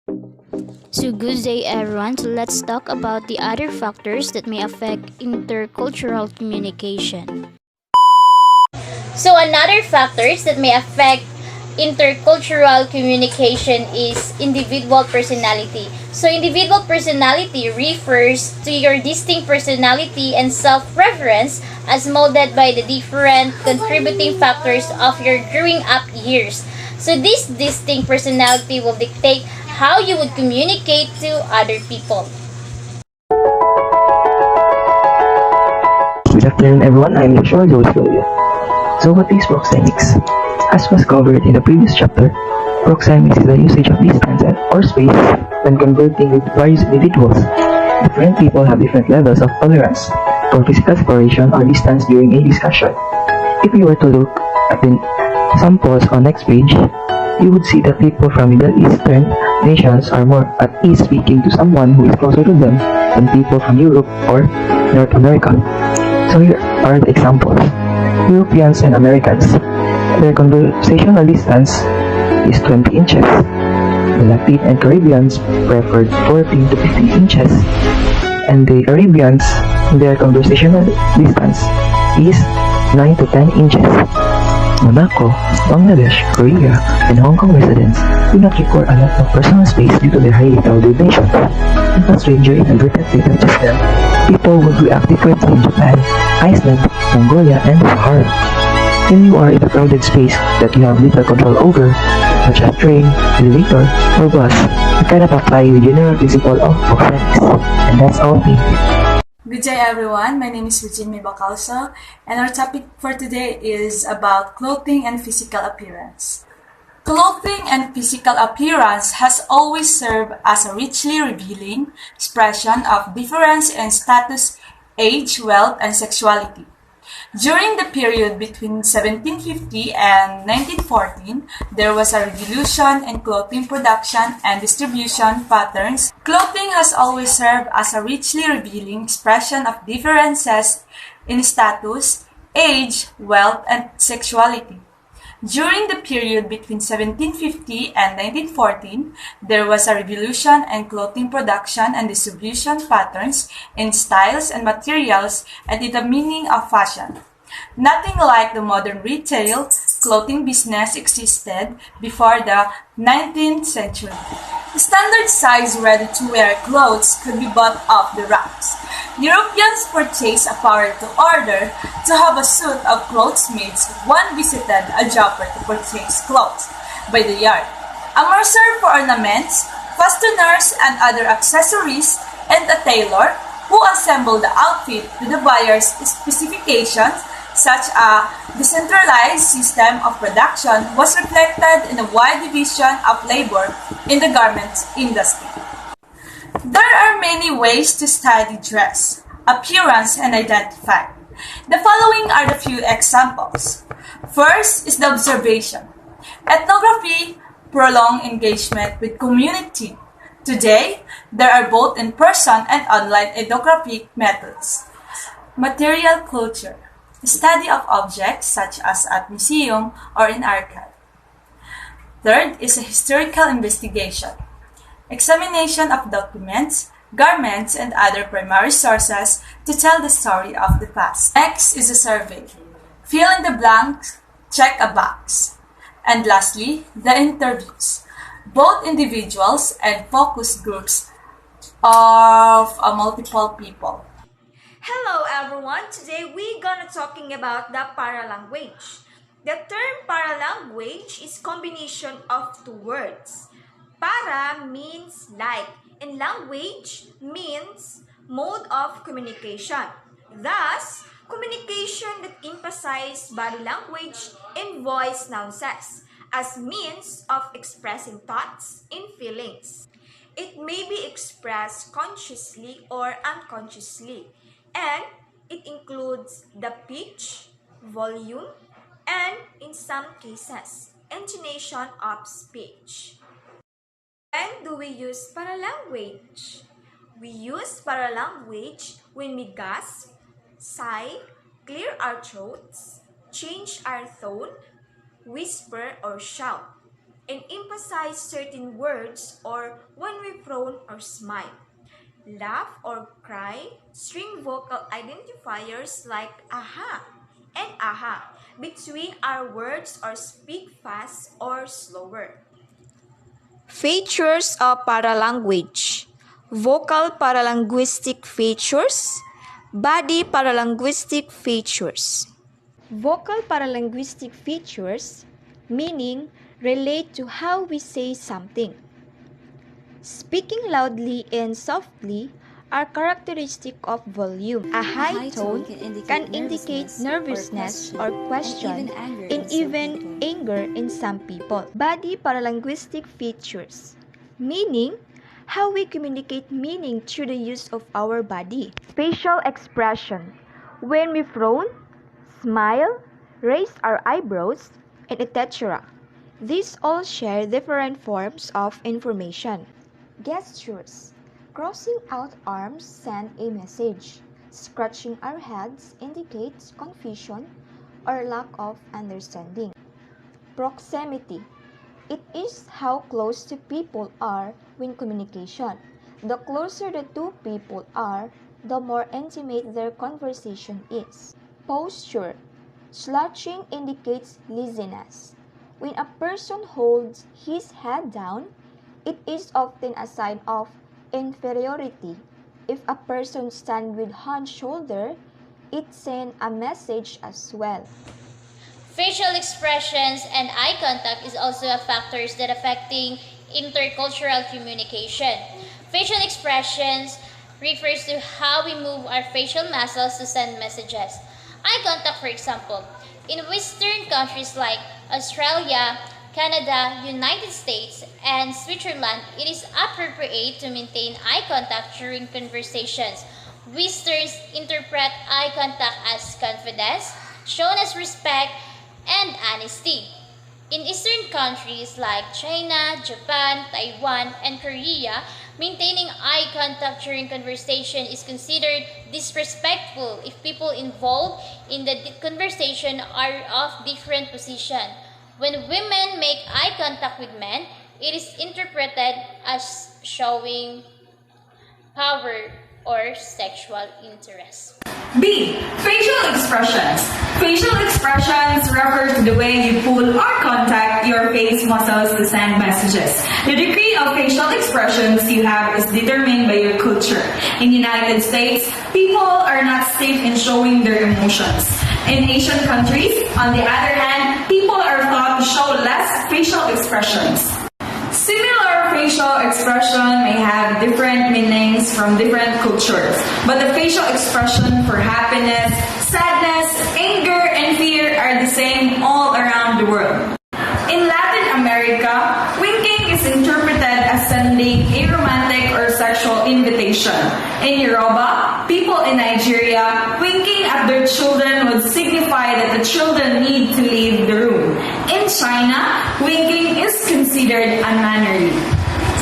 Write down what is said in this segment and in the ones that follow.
So good day everyone. So let's talk about the other factors that may affect intercultural communication. So another factors that may affect intercultural communication is individual personality. So individual personality refers to your distinct personality and self-preference as molded by the different contributing factors of your growing up years. So this distinct personality will dictate how you would communicate to other people. Good afternoon everyone, I'm Joshua Joseph. So what is proxemics? As was covered in the previous chapter, proxemics is the usage of distance or space when conversing with various individuals. Different people have different levels of tolerance for physical separation or distance during a discussion. If you were to look at the samples on next page, you would see that people from Middle Eastern nations are more at ease speaking to someone who is closer to them than people from Europe or North America. So here are the examples. Europeans and Americans. Their conversational distance is 20 inches. The Latin and Caribbeans preferred 14 to 15 inches. And the Arabians, their conversational distance is 9 to 10 inches. Monaco, Bangladesh, Korea, and Hong Kong residents do not require a lot of personal space due to their highly crowded nations. If a stranger inadvertently touches them, people would react differently in Japan, Iceland, Mongolia, and Sahara. When you are in a crowded space that you have little control over, such as train, elevator, or bus, you cannot apply the general principle of proxemics. And that's all. Thank you. Good day everyone, my name is Virginia Bacalso and our topic for today is about clothing and physical appearance. Clothing and physical appearance has always served as a richly revealing expression of difference in status, age, wealth, and sexuality. During the period between 1750 and 1914, there was a revolution in clothing production and distribution patterns. Clothing has always served as a richly revealing expression of differences in status, age, wealth, and sexuality. During the period between 1750 and 1914, there was a revolution in clothing production and distribution patterns, in styles and materials, and in the meaning of fashion. Nothing like the modern retail clothing business existed before the 19th century. Standard size ready-to-wear clothes could be bought off the racks. Europeans purchased a power to order to have a suit of clothes made. One visited a jobber to purchase clothes by the yard. A mercer for ornaments, fasteners, and other accessories, and a tailor who assembled the outfit to the buyer's specifications. Such a decentralized system of production was reflected in a wide division of labor in the garment industry. There are many ways to study dress, appearance, and identify. The following are the few examples. First is the observation. Ethnography, prolonged engagement with community. Today, there are both in-person and online ethnographic methods. Material culture. Study of objects such as at museum or in archive. Third is a historical investigation. Examination of documents, garments, and other primary sources to tell the story of the past. Next is a survey. Fill in the blanks, check a box. And lastly, the interviews. Both individuals and focus groups of multiple people. Hello everyone! Today we're gonna talking about the paralanguage. The term paralanguage is combination of two words. Para means like and language means mode of communication. Thus, communication that emphasizes body language and voice nuances as means of expressing thoughts and feelings. It may be expressed consciously or unconsciously, and it includes the pitch, volume, and in some cases, intonation of speech. When do we use paralanguage? We use paralanguage when we gasp, sigh, clear our throats, change our tone, whisper or shout. and emphasize certain words or when we frown or smile. Laugh or cry, string vocal identifiers like aha and aha between our words or speak fast or slower. Features of paralanguage: vocal paralinguistic features, body paralinguistic features. Vocal paralinguistic features, meaning relate to how we say something. Speaking loudly and softly are characteristic of volume. A high tone can indicate nervousness or question and even anger in some people. Body paralinguistic features, meaning how we communicate meaning through the use of our body. Facial expression, when we frown, smile, raise our eyebrows, and etc. These all share different forms of information. Gestures. Crossing out arms send a message. Scratching our heads indicates confusion or lack of understanding. Proximity. It is how close two people are when communication. The closer the two people are, the more intimate their conversation is. Posture. Slouching indicates laziness. When a person holds his head down, it is often a sign of inferiority. If a person stands with hunched shoulder, it sends a message as well. Facial expressions and eye contact is also a factors that affecting intercultural communication. Facial expressions refers to how we move our facial muscles to send messages. Eye contact, for example, in Western countries like Australia, Canada, United States, and Switzerland, it is appropriate to maintain eye contact during conversations. Westerns interpret eye contact as confidence, shown as respect, and honesty. In Eastern countries like China, Japan, Taiwan, and Korea, maintaining eye contact during conversation is considered disrespectful if people involved in the conversation are of different position. When women make eye contact with men, it is interpreted as showing power or sexual interest. B. Facial expressions. Facial expressions refer to the way you pull or contact your face muscles to send messages. The degree of facial expressions you have is determined by your culture. In the United States, people are not safe in showing their emotions. In Asian countries, on the other hand, people are thought to show less facial expressions. Similar facial expression may have different meanings from different cultures, but the facial expression for happiness, sadness, anger, and fear are the same all around the world. In Latin America, winking is interpreted as sending a romantic or sexual invitation. In Yoruba, people in Nigeria, winking at their children would signify that the children need to leave the room. In China, winking is considered unmannerly.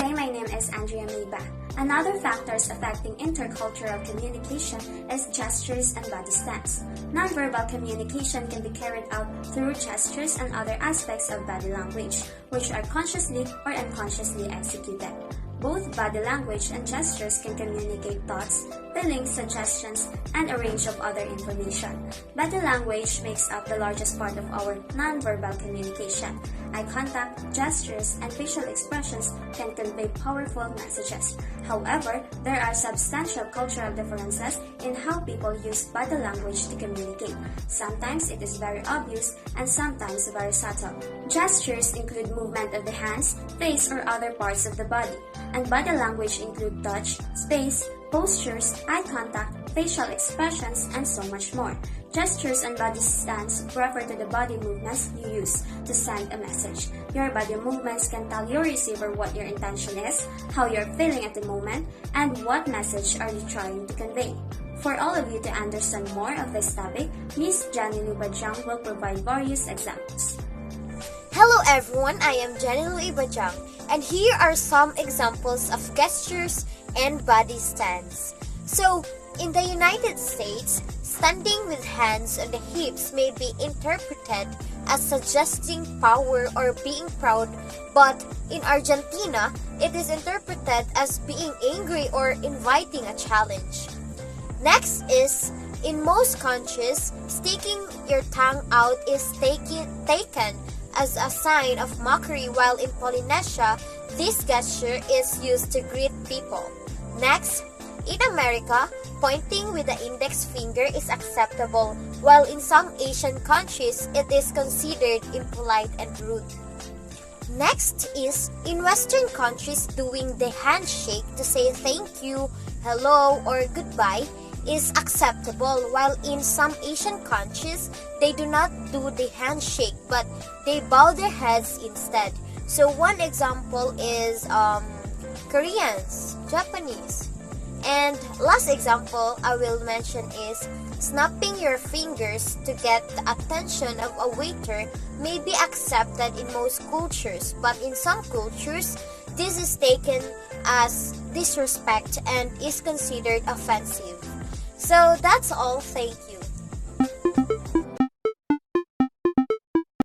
Hi, my name is Andrea Meiba. Another factors affecting intercultural communication is gestures and body stance. Nonverbal communication can be carried out through gestures and other aspects of body language, which are consciously or unconsciously executed. Both body language and gestures can communicate thoughts, feelings, suggestions, and a range of other information. Body language makes up the largest part of our nonverbal communication. Eye contact, gestures, and facial expressions can convey powerful messages. However, there are substantial cultural differences in how people use body language to communicate. Sometimes it is very obvious and sometimes very subtle. Gestures include movement of the hands, face, or other parts of the body, and body language include touch, space, postures, eye contact, facial expressions, and so much more. Gestures and body stance refer to the body movements you use to send a message. Your body movements can tell your receiver what your intention is, how you're feeling at the moment, and what message are you trying to convey. For all of you to understand more of this topic, Ms. Jenny Lubajang will provide various examples. Hello everyone, I am Jenny Luibajang, and here are some examples of gestures and body stance. So, in the United States, standing with hands on the hips may be interpreted as suggesting power or being proud, but in Argentina, it is interpreted as being angry or inviting a challenge. Next is, in most countries, sticking your tongue out is taken as a sign of mockery, while in Polynesia, this gesture is used to greet people. Next, in America, pointing with the index finger is acceptable, while in some Asian countries, it is considered impolite and rude. Next is, in Western countries, doing the handshake to say thank you, hello, or goodbye is acceptable, while in some Asian countries, they do not do the handshake, but they bow their heads instead. So one example is Koreans, Japanese. And last example I will mention is snapping your fingers to get the attention of a waiter may be accepted in most cultures, but in some cultures, this is taken as disrespect and is considered offensive. So that's all. Thank you.